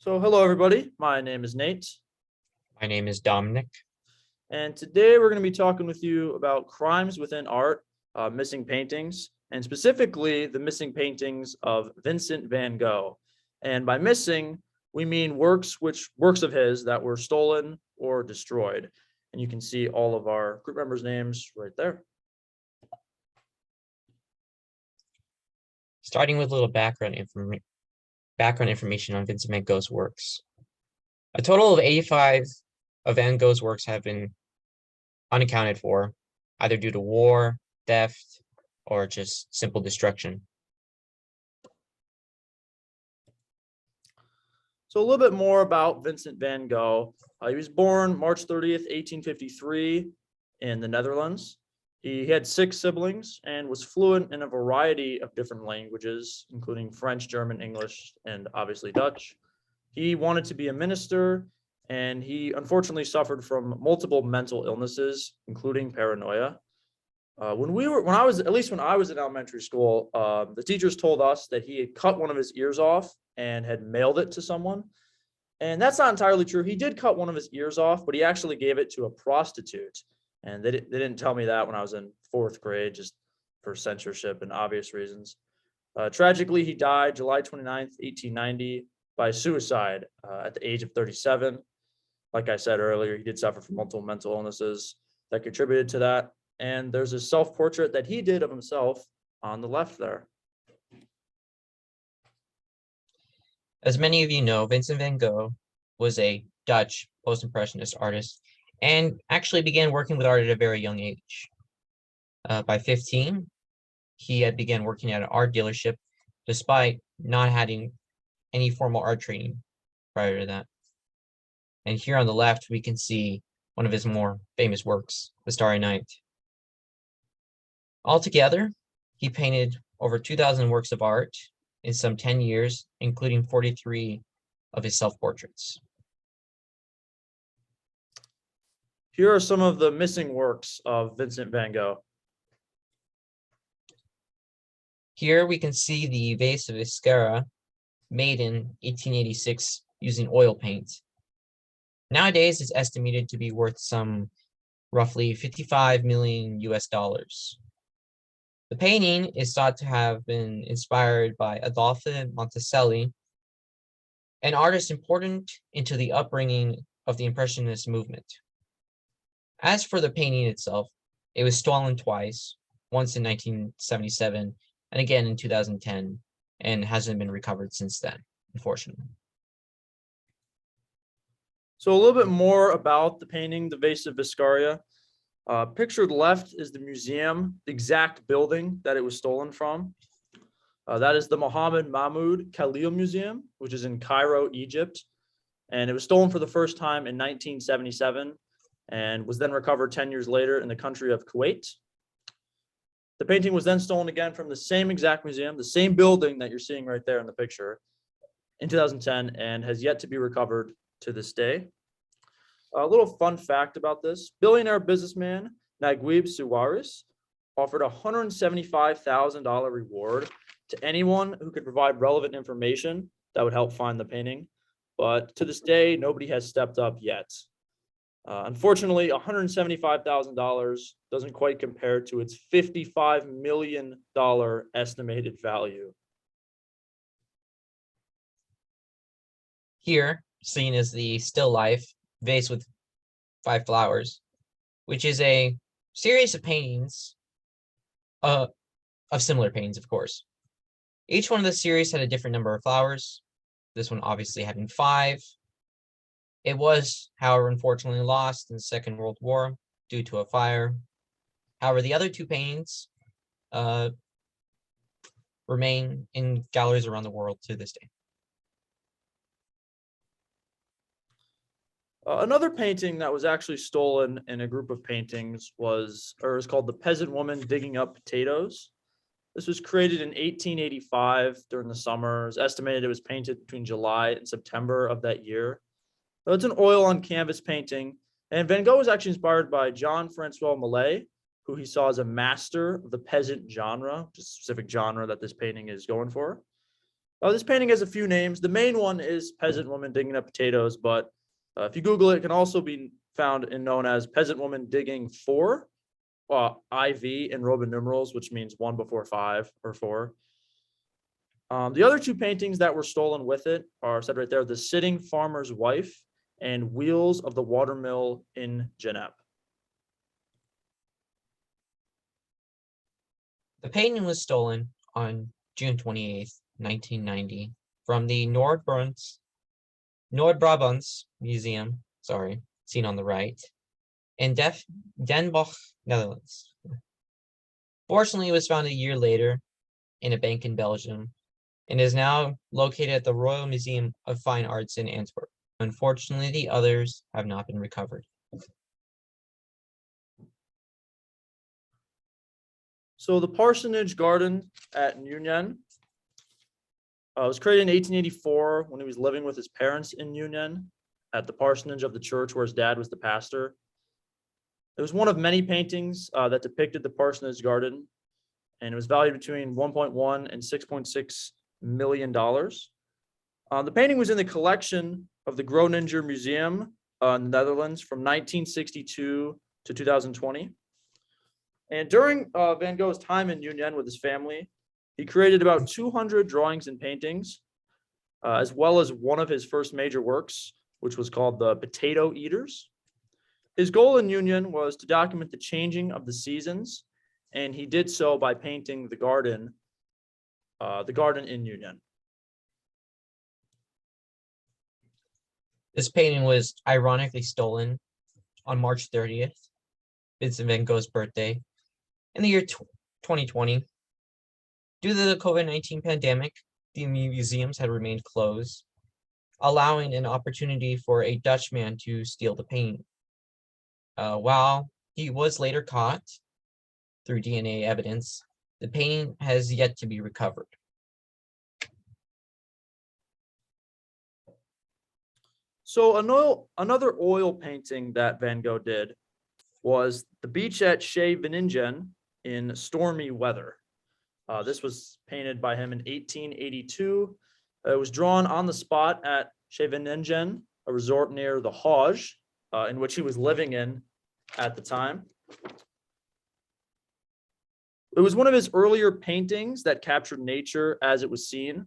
So, hello everybody. My name is Nate, My name is Dominic. and today we're going to be talking with you about crimes within art, missing paintings, and specifically the missing paintings of Vincent van Gogh. And by missing, we mean works of his that were stolen or destroyed. And you can see all of our group members' names right there. Starting with a little background information on Vincent van Gogh's works. A total of 85 of Van Gogh's works have been unaccounted for, either due to war, theft, or just simple destruction. So a little bit more about Vincent van Gogh. He was born March 30th, 1853 in the Netherlands. He had 6 siblings and was fluent in a variety of different languages, including French, German, English, and obviously Dutch. He wanted to be a minister, and he unfortunately suffered from multiple mental illnesses, including paranoia. When I was in elementary school, the teachers told us that he had cut one of his ears off and had mailed it to someone. And that's not entirely true. He did cut one of his ears off, but he actually gave it to a prostitute. And they didn't tell me that when I was in 4th grade, just for censorship and obvious reasons. Tragically, he died July 29th, 1890 by suicide at the age of 37. Like I said earlier, he did suffer from multiple mental illnesses that contributed to that. And there's a self-portrait that he did of himself on the left there. As many of you know, Vincent van Gogh was a Dutch post-impressionist artist and actually began working with art at a very young age. By 15, he had begun working at an art dealership despite not having any formal art training prior to that. And here on the left, we can see one of his more famous works, The Starry Night. Altogether, he painted over 2,000 works of art in some 10 years, including 43 of his self-portraits. Here are some of the missing works of Vincent van Gogh. Here we can see the vase of Viscera made in 1886 using oil paint. Nowadays, it's estimated to be worth some roughly 55 million US dollars. The painting is thought to have been inspired by Adolfo Monticelli, an artist important into the upbringing of the Impressionist movement. As for the painting itself, it was stolen twice, once in 1977 and again in 2010, and hasn't been recovered since then, unfortunately. So a little bit more about the painting, the Vase of Viscaria. Pictured left is the museum, the exact building that it was stolen from. That is the Mohammed Mahmoud Khalil Museum, which is in Cairo, Egypt. And it was stolen for the first time in 1977 and was then recovered 10 years later in the country of Kuwait. The painting was then stolen again from the same exact museum, the same building that you're seeing right there in the picture, in 2010, and has yet to be recovered to this day. A little fun fact about this: billionaire businessman Naguib Sawiris offered a $175,000 reward to anyone who could provide relevant information that would help find the painting. But to this day, nobody has stepped up yet. Unfortunately, $175,000 doesn't quite compare to its $55 million estimated value. Here, seen as the still life vase with 5 flowers, which is a series of paintings, of similar paintings, of course. Each one of the series had a different number of flowers. This one obviously having 5. It was, however, unfortunately lost in the Second World War due to a fire. However, the other 2 paintings remain in galleries around the world to this day. Another painting that was actually stolen in a group of paintings is called The Peasant Woman Digging Up Potatoes. This was created in 1885 during the summer. It's estimated it was painted between July and September of that year. So it's an oil on canvas painting, and Van Gogh was actually inspired by Jean-Francois Millet, who he saw as a master of the peasant genre, which is a specific genre that this painting is going for. This painting has a few names. The main one is Peasant Woman Digging Up Potatoes, but if you Google it, it can also be found and known as Peasant Woman Digging 4, IV in Roman numerals, which means 1 before 5 or 4. The other two paintings that were stolen with it are said right there, The Sitting Farmer's Wife and Wheels of the Watermill in Geneppe. The painting was stolen on June 28th, 1990 from the Noord-Brabants Museum, seen on the right, in Den Bosch, Netherlands. Fortunately, it was found a year later in a bank in Belgium and is now located at the Royal Museum of Fine Arts in Antwerp. Unfortunately, the others have not been recovered. So the parsonage garden at Union was created in 1884 when he was living with his parents in Union at the parsonage of the church where his dad was the pastor. It was one of many paintings that depicted the parsonage garden, and it was valued between 1.1 and $6.6 million. The painting was in the collection of the Groninger Museum in the Netherlands from 1962 to 2020. And during Van Gogh's time in Union with his family, he created about 200 drawings and paintings, as well as one of his first major works, which was called The Potato Eaters. His goal in Union was to document the changing of the seasons, and he did so by painting the garden in Union. This painting was ironically stolen on March 30th, Vincent van Gogh's birthday, in the year 2020. Due to the COVID-19 pandemic, the museums had remained closed, allowing an opportunity for a Dutchman to steal the painting. While he was later caught through DNA evidence, the painting has yet to be recovered. So another oil painting that Van Gogh did was The Beach at Scheveningen in Stormy Weather. This was painted by him in 1882. It was drawn on the spot at Scheveningen, a resort near the Hague, in which he was living in at the time. It was one of his earlier paintings that captured nature as it was seen.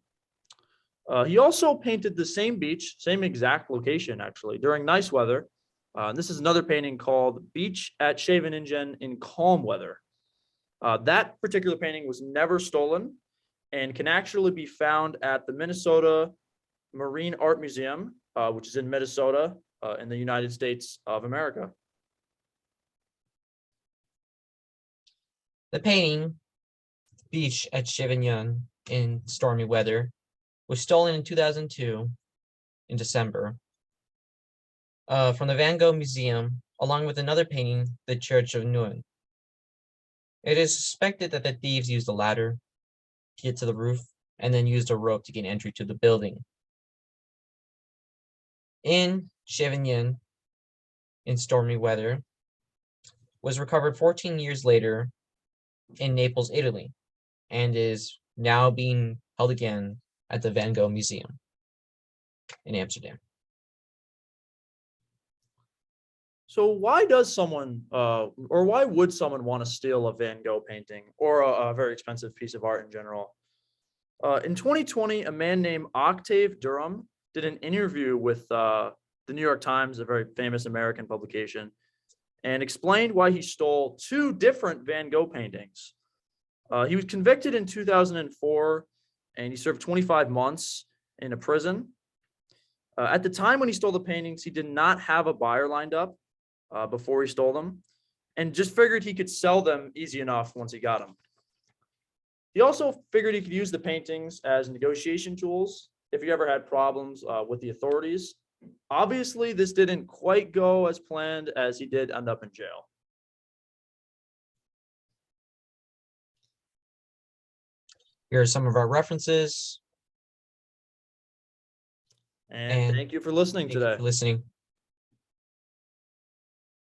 He also painted the same beach, same exact location actually, during nice weather. This is another painting called Beach at Scheveningen in Calm Weather. That particular painting was never stolen and can actually be found at the Minnesota Marine Art Museum, which is in Minnesota in the United States of America. The painting, Beach at Scheveningen in Stormy Weather, was stolen in 2002 in December from the Van Gogh Museum, along with another painting, The Church of Nuenen. It is suspected that the thieves used a ladder to get to the roof and then used a rope to gain entry to the building. In Scheveningen, in Stormy Weather, was recovered 14 years later in Naples, Italy, and is now being held again at the Van Gogh Museum in Amsterdam. So why does someone, or why would someone want to steal a Van Gogh painting or a very expensive piece of art in general? In 2020, a man named Octave Durham did an interview with the New York Times, a very famous American publication, and explained why he stole two different Van Gogh paintings. He was convicted in 2004, and he served 25 months in a prison. At the time when he stole the paintings, he did not have a buyer lined up before he stole them, and just figured he could sell them easy enough once he got them. He also figured he could use the paintings as negotiation tools if he ever had problems with the authorities. Obviously, this didn't quite go as planned, as he did end up in jail. Here are some of our references. And thank you for listening Thank you today. for listening.